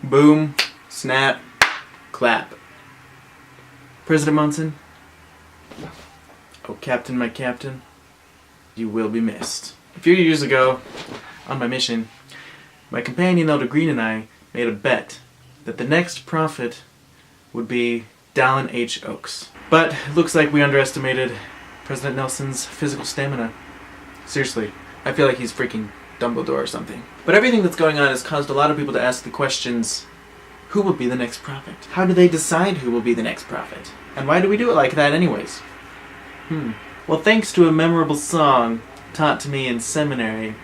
Boom, snap, clap. President Monson, oh Captain, my Captain, you will be missed. A few years ago, on my mission, my companion Elder Green and I made a bet that the next prophet would be Dallin H. Oaks. But it looks like we underestimated President Nelson's physical stamina. Seriously, I feel like he's freaking Dumbledore or something. But everything that's going on has caused a lot of people to ask the questions, who will be the next prophet? How do they decide who will be the next prophet? And why do we do it like that anyways? Well, thanks to a memorable song taught to me in seminary,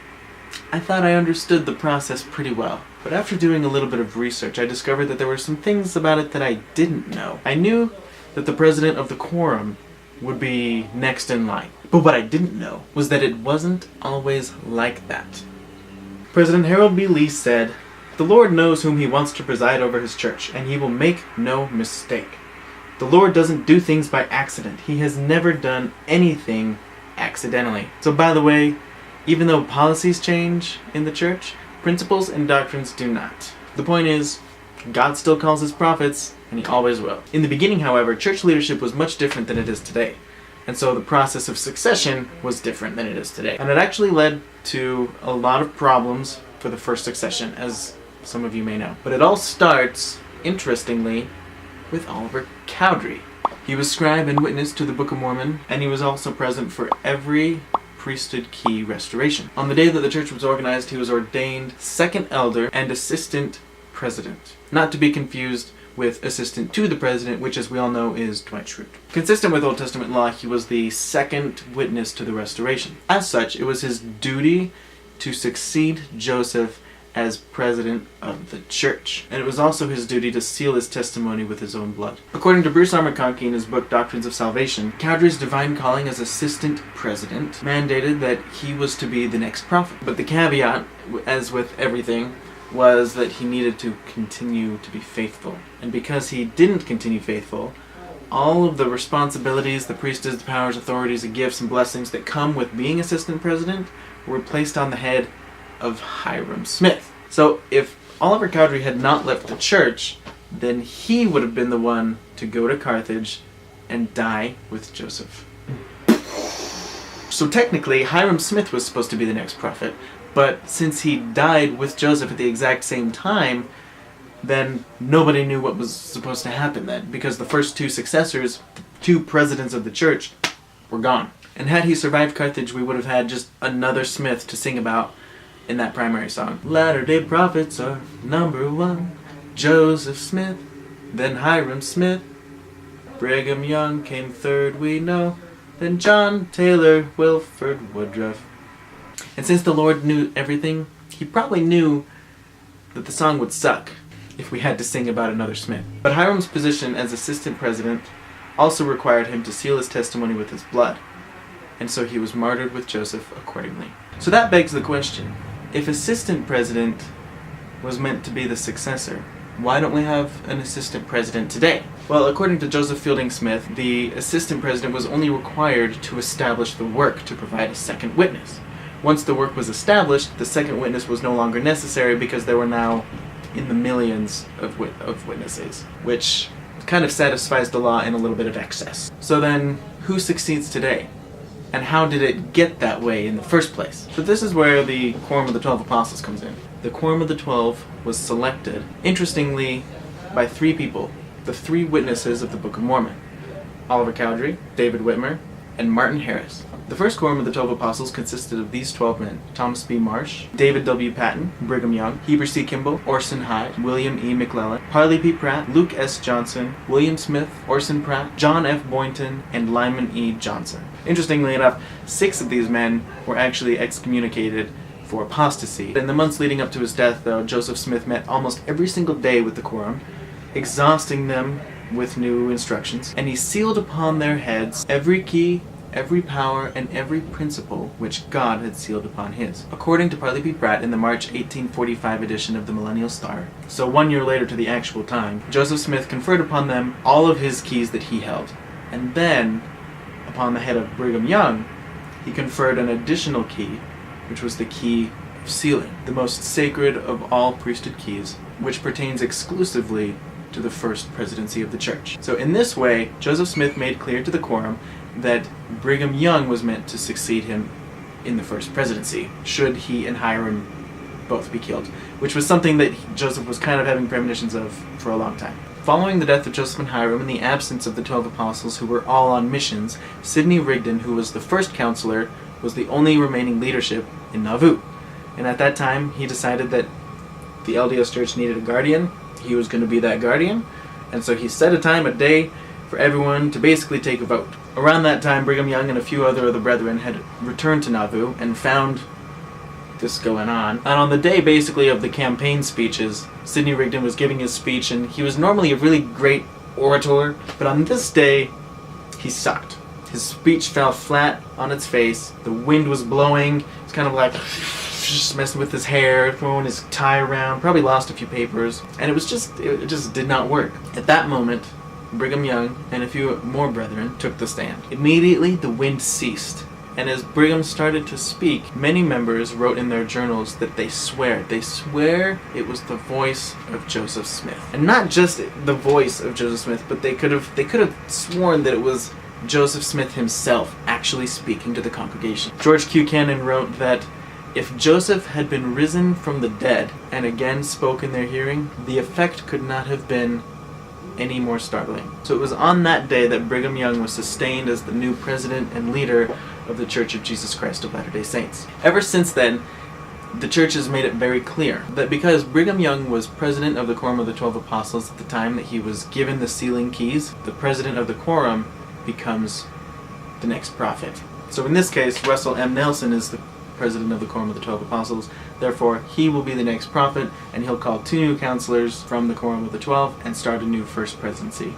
I thought I understood the process pretty well. But after doing a little bit of research, I discovered that there were some things about it that I didn't know. I knew that the president of the quorum would be next in line. But what I didn't know was that it wasn't always like that. President Harold B. Lee said, "The Lord knows whom he wants to preside over his church, and he will make no mistake. The Lord doesn't do things by accident. He has never done anything accidentally." So by the way, even though policies change in the church, principles and doctrines do not. The point is, God still calls his prophets, and he always will. In the beginning, however, church leadership was much different than it is today. And so the process of succession was different than it is today. And it actually led to a lot of problems for the first succession, as some of you may know. But it all starts, interestingly, with Oliver Cowdery. He was scribe and witness to the Book of Mormon, and he was also present for every priesthood key restoration. On the day that the church was organized, he was ordained second elder and assistant president. Not to be confused with assistant to the president, which as we all know is Dwight Schrute. Consistent with Old Testament law, he was the second witness to the restoration. As such, it was his duty to succeed Joseph as president of the church. And it was also his duty to seal his testimony with his own blood. According to Bruce R. McConkie in his book Doctrines of Salvation, Cowdery's divine calling as assistant president mandated that he was to be the next prophet. But the caveat, as with everything, was that he needed to continue to be faithful. And because he didn't continue faithful, all of the responsibilities, the priesthoods, the powers, authorities, and gifts and blessings that come with being assistant president were placed on the head of Hyrum Smith. So if Oliver Cowdery had not left the church, then he would have been the one to go to Carthage and die with Joseph. So technically, Hyrum Smith was supposed to be the next prophet, but since he died with Joseph at the exact same time, then nobody knew what was supposed to happen then, because the first two successors, the two presidents of the church, were gone. And had he survived Carthage, we would have had just another Smith to sing about in that primary song. Latter-day prophets are number one. Joseph Smith, then Hyrum Smith. Brigham Young came third, we know. Then John Taylor, Wilford Woodruff. And since the Lord knew everything, he probably knew that the song would suck if we had to sing about another Smith. But Hyrum's position as assistant president also required him to seal his testimony with his blood. And so he was martyred with Joseph accordingly. So that begs the question, if assistant president was meant to be the successor, why don't we have an assistant president today? Well, according to Joseph Fielding Smith, the assistant president was only required to establish the work to provide a second witness. Once the work was established, the second witness was no longer necessary because there were now in the millions of witnesses, which kind of satisfies the law in a little bit of excess. So then, who succeeds today? And how did it get that way in the first place? So this is where the Quorum of the 12 Apostles comes in. The Quorum of the 12 was selected, interestingly, by three people, the three witnesses of the Book of Mormon: Oliver Cowdery, David Whitmer, and Martin Harris. The first Quorum of the 12 Apostles consisted of these 12 men: Thomas B. Marsh, David W. Patton, Brigham Young, Heber C. Kimball, Orson Hyde, William E. McClellan, Parley P. Pratt, Luke S. Johnson, William Smith, Orson Pratt, John F. Boynton, and Lyman E. Johnson. Interestingly enough, 6 of these men were actually excommunicated for apostasy. In the months leading up to his death, though, Joseph Smith met almost every single day with the Quorum, exhausting them with new instructions, and he sealed upon their heads every key, every power, and every principle which God had sealed upon his. According to Parley P. Pratt in the March 1845 edition of the Millennial Star, so 1 year later to the actual time, Joseph Smith conferred upon them all of his keys that he held. And then, upon the head of Brigham Young, he conferred an additional key, which was the key of sealing, the most sacred of all priesthood keys, which pertains exclusively to the first presidency of the church. So in this way, Joseph Smith made clear to the quorum that Brigham Young was meant to succeed him in the first presidency, should he and Hiram both be killed, which was something that Joseph was kind of having premonitions of for a long time. Following the death of Joseph and Hiram and the absence of the 12 apostles who were all on missions, Sidney Rigdon, who was the first counselor, was the only remaining leadership in Nauvoo. And at that time, he decided that the LDS Church needed a guardian. He was going to be that guardian. And so he set a day, for everyone to basically take a vote. Around that time, Brigham Young and a few other of the brethren had returned to Nauvoo and found this going on. And on the day, basically, of the campaign speeches, Sidney Rigdon was giving his speech, and he was normally a really great orator, but on this day, he sucked. His speech fell flat on its face. The wind was blowing. It's kind of like just messing with his hair, throwing his tie around, probably lost a few papers, and it just did not work. At that moment, Brigham Young and a few more brethren took the stand. Immediately, the wind ceased, and as Brigham started to speak, many members wrote in their journals that they swear it was the voice of Joseph Smith. And not just the voice of Joseph Smith, but they could have sworn that it was Joseph Smith himself actually speaking to the congregation. George Q. Cannon wrote that if Joseph had been risen from the dead and again spoke in their hearing, the effect could not have been any more startling. So it was on that day that Brigham Young was sustained as the new president and leader of the Church of Jesus Christ of Latter-day Saints. Ever since then, the church has made it very clear that because Brigham Young was president of the Quorum of the 12 Apostles at the time that he was given the sealing keys, the president of the Quorum becomes the next prophet. So in this case, Russell M. Nelson is the president of the Quorum of the 12 Apostles. Therefore, he will be the next prophet, and he'll call 2 new counselors from the Quorum of the 12 and start a new first presidency.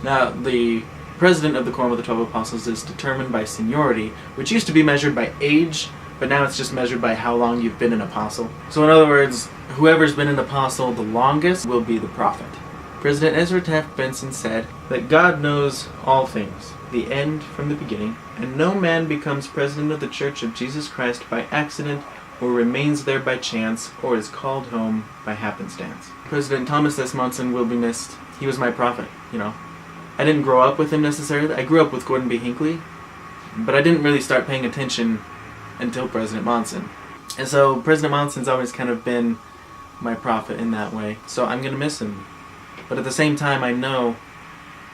Now, the president of the Quorum of the 12 Apostles is determined by seniority, which used to be measured by age, but now it's just measured by how long you've been an apostle. So in other words, whoever's been an apostle the longest will be the prophet. President Ezra Taft Benson said that God knows all things, the end from the beginning, and no man becomes president of the Church of Jesus Christ by accident, or remains there by chance, or is called home by happenstance. President Thomas S. Monson will be missed. He was my prophet, I didn't grow up with him necessarily. I grew up with Gordon B. Hinckley, but I didn't really start paying attention until President Monson. And so President Monson's always kind of been my prophet in that way. So I'm going to miss him. But at the same time, I know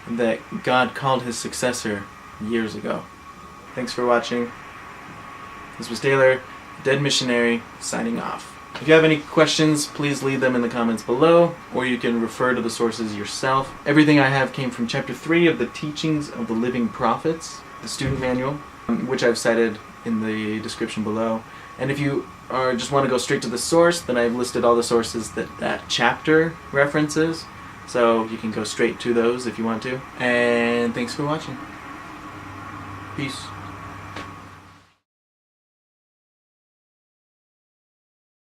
that God called his successor years ago. Thanks for watching. This was Taylor, Dead Missionary, signing off. If you have any questions, please leave them in the comments below, or you can refer to the sources yourself. Everything I have came from Chapter 3 of the Teachings of the Living Prophets, the student manual, which I've cited in the description below. And if you just want to go straight to the source, then I've listed all the sources that chapter references, so you can go straight to those if you want to. And thanks for watching. Peace.